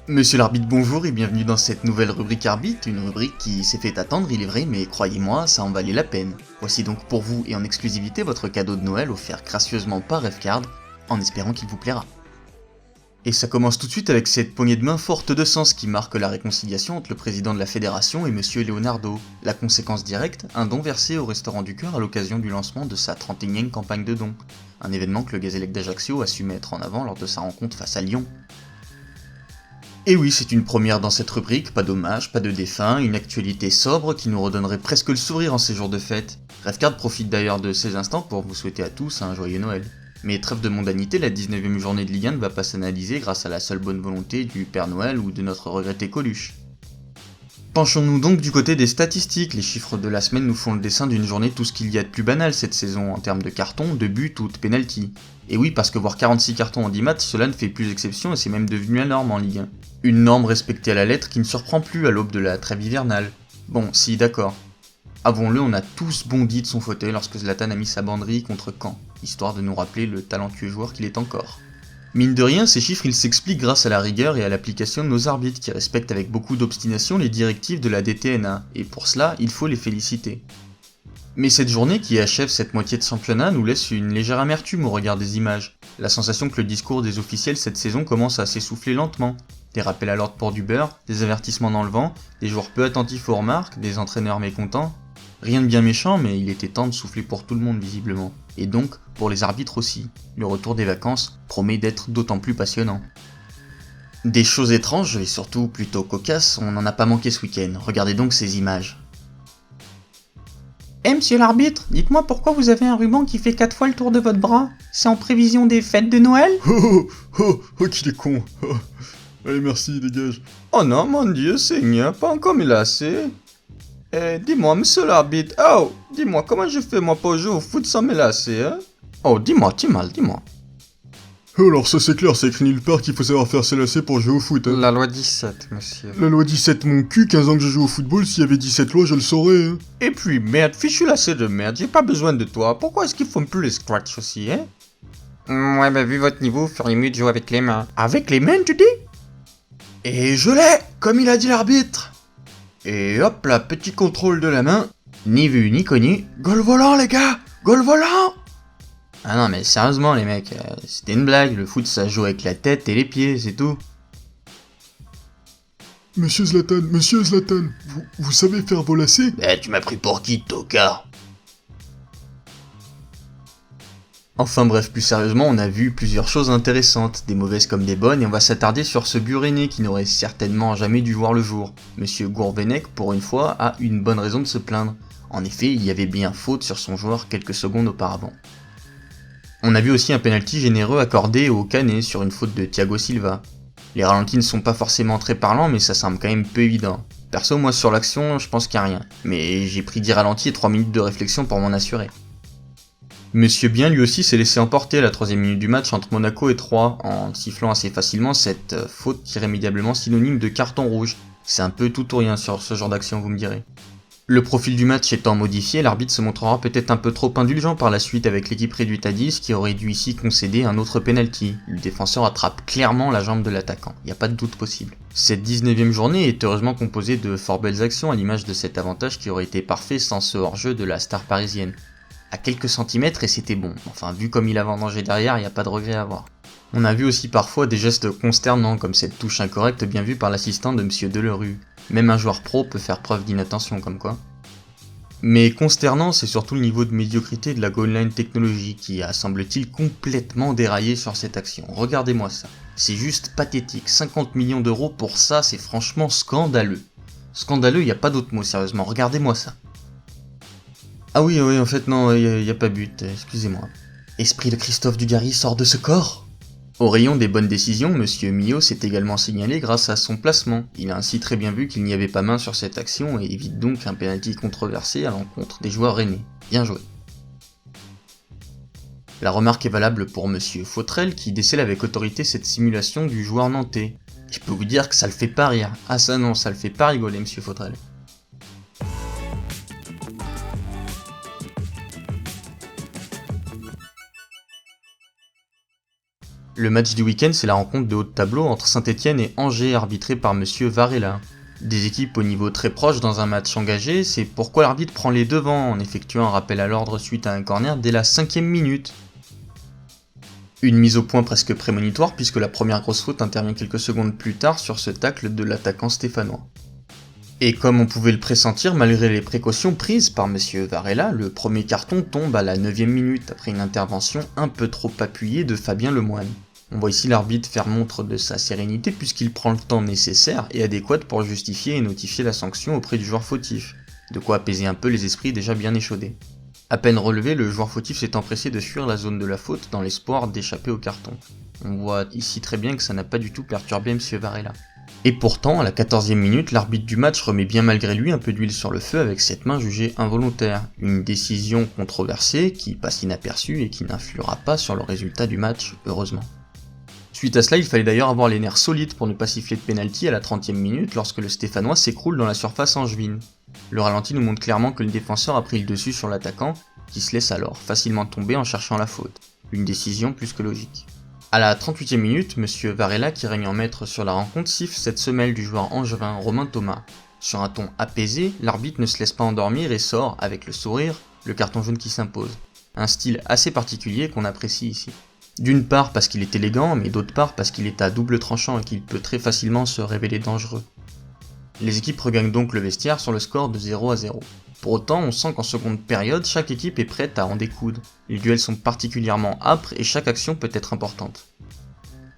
Monsieur l'arbitre, bonjour et bienvenue dans cette nouvelle rubrique arbitre, une rubrique qui s'est fait attendre, il est vrai, mais croyez-moi, ça en valait la peine. Voici donc pour vous et en exclusivité votre cadeau de Noël offert gracieusement par Refcard, en espérant qu'il vous plaira. Et ça commence tout de suite avec cette poignée de main forte de sens qui marque la réconciliation entre le président de la fédération et monsieur Leonardo. La conséquence directe, un don versé au restaurant du cœur à l'occasion du lancement de sa 31e campagne de dons. Un événement que le Gazélec d'Ajaccio a su mettre en avant lors de sa rencontre face à Lyon. Et oui, c'est une première dans cette rubrique, pas d'hommage, pas de défunt, une actualité sobre qui nous redonnerait presque le sourire en ces jours de fête. Refcard profite d'ailleurs de ces instants pour vous souhaiter à tous un joyeux Noël. Mais trêve de mondanité, la 19e journée de Ligue 1 ne va pas s'analyser grâce à la seule bonne volonté du Père Noël ou de notre regretté Coluche. Penchons-nous donc du côté des statistiques, les chiffres de la semaine nous font le dessin d'une journée tout ce qu'il y a de plus banal cette saison en termes de cartons, de buts ou de pénalty. Et oui, parce que voir 46 cartons en 10 matchs, cela ne fait plus exception et c'est même devenu la norme en Ligue 1. Une norme respectée à la lettre qui ne surprend plus à l'aube de la trêve hivernale. Bon, si d'accord. Avouons-le, on a tous bondi de son fauteuil lorsque Zlatan a mis sa banderie contre Caen, histoire de nous rappeler le talentueux joueur qu'il est encore. Mine de rien, ces chiffres ils s'expliquent grâce à la rigueur et à l'application de nos arbitres qui respectent avec beaucoup d'obstination les directives de la DTNA, et pour cela, il faut les féliciter. Mais cette journée qui achève cette moitié de championnat nous laisse une légère amertume au regard des images. La sensation que le discours des officiels cette saison commence à s'essouffler lentement. Des rappels à l'ordre pour du beurre, des avertissements dans le vent, des joueurs peu attentifs aux remarques, des entraîneurs mécontents. Rien de bien méchant, mais il était temps de souffler pour tout le monde visiblement. Et donc, pour les arbitres aussi. Le retour des vacances promet d'être d'autant plus passionnant. Des choses étranges, et surtout plutôt cocasses, on n'en a pas manqué ce week-end. Regardez donc ces images. Eh monsieur l'arbitre, dites-moi pourquoi vous avez un ruban qui fait 4 fois le tour de votre bras? C'est en prévision des fêtes de Noël? Oh, qu'il est con. Allez, merci, dégage. Oh non, mon Dieu Seigneur, pas encore me lasser. Dis-moi, monsieur l'arbitre, dis-moi, comment je fais moi pour jouer au foot sans me lasser, hein? Oh, dis-moi, dis-moi. Alors ça c'est clair, c'est écrit nulle part qu'il faut savoir faire ses lacets pour jouer au foot, hein. La loi 17, monsieur. La loi 17 mon cul, 15 ans que je joue au football, s'il y avait 17 lois, je le saurais, hein. Et puis, merde, fichu lacet de merde, j'ai pas besoin de toi, pourquoi est-ce qu'ils font plus les scratchs aussi, hein? Ouais, bah vu votre niveau, vous feriez mieux de jouer avec les mains. Avec les mains, tu dis? Et je l'ai, comme il a dit l'arbitre. Et hop là, petit contrôle de la main. Ni vu ni connu. Goal volant les gars, goal volant. Ah non mais sérieusement les mecs, c'était une blague, le foot ça joue avec la tête et les pieds, c'est tout. Monsieur Zlatan, vous savez faire vos lacets? Tu m'as pris pour qui, tocard? Enfin bref, plus sérieusement, on a vu plusieurs choses intéressantes, des mauvaises comme des bonnes, et on va s'attarder sur ce but rennais qui n'aurait certainement jamais dû voir le jour. Monsieur Gourvenec, pour une fois, a une bonne raison de se plaindre. En effet, il y avait bien faute sur son joueur quelques secondes auparavant. On a vu aussi un penalty généreux accordé au Canet sur une faute de Thiago Silva. Les ralentis ne sont pas forcément très parlants, mais ça semble quand même peu évident. Perso, moi sur l'action, je pense qu'il n'y a rien. Mais j'ai pris 10 ralentis et 3 minutes de réflexion pour m'en assurer. Monsieur Bien lui aussi s'est laissé emporter à la 3ème minute du match entre Monaco et Troyes, en sifflant assez facilement cette faute irrémédiablement synonyme de carton rouge. C'est un peu tout ou rien sur ce genre d'action, vous me direz. Le profil du match étant modifié, l'arbitre se montrera peut-être un peu trop indulgent par la suite avec l'équipe réduite à 10 qui aurait dû ici concéder un autre penalty. Le défenseur attrape clairement la jambe de l'attaquant, il n'y a pas de doute possible. Cette 19e journée est heureusement composée de fort belles actions à l'image de cet avantage qui aurait été parfait sans ce hors-jeu de la star parisienne. À quelques centimètres et c'était bon, enfin vu comme il avait en danger derrière, il n'y a pas de regret à avoir. On a vu aussi parfois des gestes consternants comme cette touche incorrecte bien vue par l'assistant de monsieur Delerue. Même un joueur pro peut faire preuve d'inattention comme quoi. Mais consternant, c'est surtout le niveau de médiocrité de la goal line technologie qui a, semble-t-il, complètement déraillé sur cette action. Regardez-moi ça. C'est juste pathétique. 50 millions d'euros pour ça, c'est franchement scandaleux. Scandaleux, il n'y a pas d'autre mot, sérieusement. Regardez-moi ça. Ah oui, en fait, non, il n'y a pas but, excusez-moi. Esprit de Christophe Dugarry sort de ce corps. Au rayon des bonnes décisions, monsieur Millot s'est également signalé grâce à son placement. Il a ainsi très bien vu qu'il n'y avait pas main sur cette action et évite donc un penalty controversé à l'encontre des joueurs rennais. Bien joué. La remarque est valable pour monsieur Fautrel qui décèle avec autorité cette simulation du joueur nantais. Je peux vous dire que ça le fait pas rire. Ah ça non, ça le fait pas rigoler monsieur Fautrel. Le match du week-end, c'est la rencontre de haut de tableau entre Saint-Etienne et Angers, arbitré par monsieur Varela. Des équipes au niveau très proche dans un match engagé, c'est pourquoi l'arbitre prend les devants en effectuant un rappel à l'ordre suite à un corner dès la 5e minute. Une mise au point presque prémonitoire puisque la première grosse faute intervient quelques secondes plus tard sur ce tacle de l'attaquant stéphanois. Et comme on pouvait le pressentir, malgré les précautions prises par monsieur Varela, le premier carton tombe à la 9e minute après une intervention un peu trop appuyée de Fabien Lemoine. On voit ici l'arbitre faire montre de sa sérénité puisqu'il prend le temps nécessaire et adéquat pour justifier et notifier la sanction auprès du joueur fautif, de quoi apaiser un peu les esprits déjà bien échaudés. À peine relevé, le joueur fautif s'est empressé de fuir la zone de la faute dans l'espoir d'échapper au carton. On voit ici très bien que ça n'a pas du tout perturbé monsieur Varela. Et pourtant, à la 14e minute, l'arbitre du match remet bien malgré lui un peu d'huile sur le feu avec cette main jugée involontaire. Une décision controversée qui passe inaperçue et qui n'influera pas sur le résultat du match, heureusement. Suite à cela, il fallait d'ailleurs avoir les nerfs solides pour ne pas siffler de pénalty à la 30e minute lorsque le Stéphanois s'écroule dans la surface angevine. Le ralenti nous montre clairement que le défenseur a pris le dessus sur l'attaquant, qui se laisse alors facilement tomber en cherchant la faute. Une décision plus que logique. À la 38e minute, monsieur Varela, qui règne en maître sur la rencontre, siffle cette semelle du joueur angevin Romain Thomas. Sur un ton apaisé, l'arbitre ne se laisse pas endormir et sort, avec le sourire, le carton jaune qui s'impose. Un style assez particulier qu'on apprécie ici. D'une part parce qu'il est élégant, mais d'autre part parce qu'il est à double tranchant et qu'il peut très facilement se révéler dangereux. Les équipes regagnent donc le vestiaire sur le score de 0-0. Pour autant, on sent qu'en seconde période, chaque équipe est prête à en découdre. Les duels sont particulièrement âpres et chaque action peut être importante.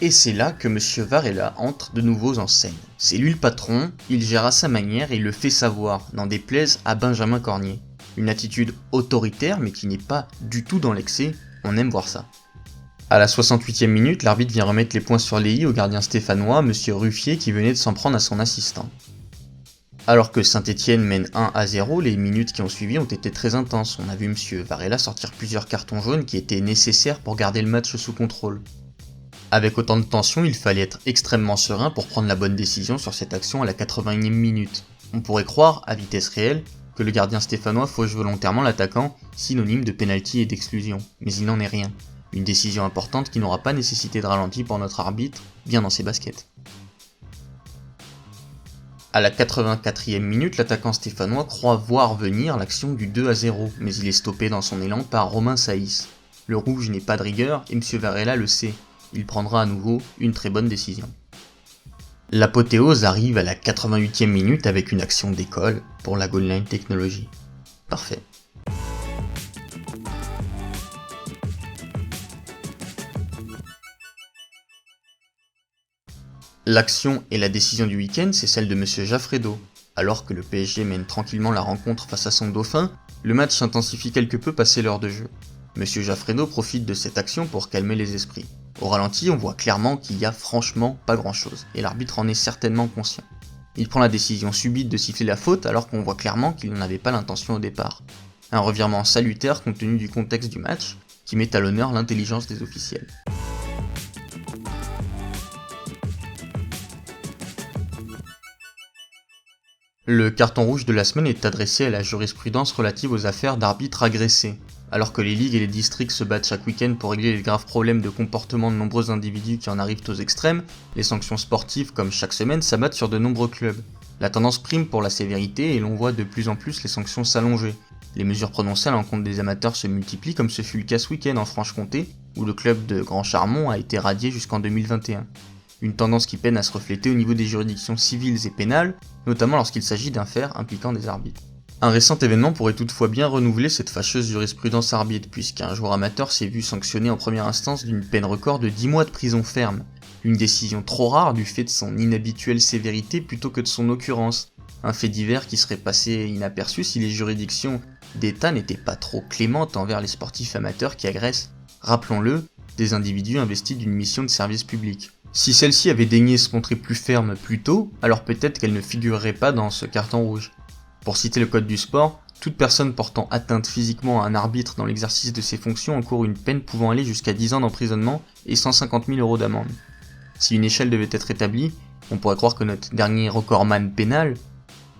Et c'est là que monsieur Varela entre de nouveau en scène. C'est lui le patron, il gère à sa manière et il le fait savoir, n'en déplaise à Benjamin Cornier. Une attitude autoritaire mais qui n'est pas du tout dans l'excès, on aime voir ça. À la 68e minute, l'arbitre vient remettre les points sur les i au gardien stéphanois, monsieur Ruffier, qui venait de s'en prendre à son assistant. Alors que Saint-Etienne mène 1-0, les minutes qui ont suivi ont été très intenses. On a vu monsieur Varela sortir plusieurs cartons jaunes qui étaient nécessaires pour garder le match sous contrôle. Avec autant de tension, il fallait être extrêmement serein pour prendre la bonne décision sur cette action à la 81e minute. On pourrait croire, à vitesse réelle, que le gardien stéphanois fauche volontairement l'attaquant, synonyme de pénalty et d'exclusion. Mais il n'en est rien. Une décision importante qui n'aura pas nécessité de ralenti pour notre arbitre, bien dans ses baskets. À la 84e minute, l'attaquant stéphanois croit voir venir l'action du 2-0, mais il est stoppé dans son élan par Romain Saïs. Le rouge n'est pas de rigueur et M. Varela le sait. Il prendra à nouveau une très bonne décision. L'apothéose arrive à la 88e minute avec une action d'école pour la Goal Line Technology. Parfait. L'action et la décision du week-end, c'est celle de monsieur Jaffredo. Alors que le PSG mène tranquillement la rencontre face à son dauphin, le match s'intensifie quelque peu passé l'heure de jeu. Monsieur Jaffredo profite de cette action pour calmer les esprits. Au ralenti, on voit clairement qu'il y a franchement pas grand chose, et l'arbitre en est certainement conscient. Il prend la décision subite de siffler la faute alors qu'on voit clairement qu'il n'en avait pas l'intention au départ. Un revirement salutaire compte tenu du contexte du match, qui met à l'honneur l'intelligence des officiels. Le carton rouge de la semaine est adressé à la jurisprudence relative aux affaires d'arbitres agressés. Alors que les ligues et les districts se battent chaque week-end pour régler les graves problèmes de comportement de nombreux individus qui en arrivent aux extrêmes, les sanctions sportives, comme chaque semaine, s'abattent sur de nombreux clubs. La tendance prime pour la sévérité et l'on voit de plus en plus les sanctions s'allonger. Les mesures prononcées à l'encontre des amateurs se multiplient comme ce fut le cas ce week-end en Franche-Comté, où le club de Grand Charmont a été radié jusqu'en 2021. Une tendance qui peine à se refléter au niveau des juridictions civiles et pénales, notamment lorsqu'il s'agit d'affaires impliquant des arbitres. Un récent événement pourrait toutefois bien renouveler cette fâcheuse jurisprudence arbitre, puisqu'un joueur amateur s'est vu sanctionné en première instance d'une peine record de 10 mois de prison ferme. Une décision trop rare du fait de son inhabituelle sévérité plutôt que de son occurrence. Un fait divers qui serait passé inaperçu si les juridictions d'État n'étaient pas trop clémentes envers les sportifs amateurs qui agressent, rappelons-le, des individus investis d'une mission de service public. Si celle-ci avait daigné se montrer plus ferme plus tôt, alors peut-être qu'elle ne figurerait pas dans ce carton rouge. Pour citer le code du sport, toute personne portant atteinte physiquement à un arbitre dans l'exercice de ses fonctions encourt une peine pouvant aller jusqu'à 10 ans d'emprisonnement et 150 000 € d'amende. Si une échelle devait être établie, on pourrait croire que notre dernier recordman pénal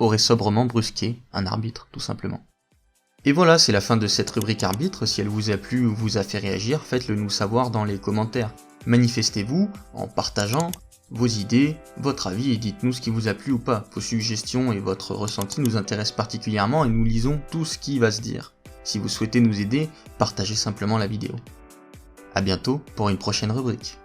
aurait sobrement brusqué un arbitre, tout simplement. Et voilà, c'est la fin de cette rubrique arbitre. Si elle vous a plu ou vous a fait réagir, faites-le nous savoir dans les commentaires. Manifestez-vous en partageant vos idées, votre avis et dites-nous ce qui vous a plu ou pas. Vos suggestions et votre ressenti nous intéressent particulièrement et nous lisons tout ce qui va se dire. Si vous souhaitez nous aider, partagez simplement la vidéo. A bientôt pour une prochaine rubrique.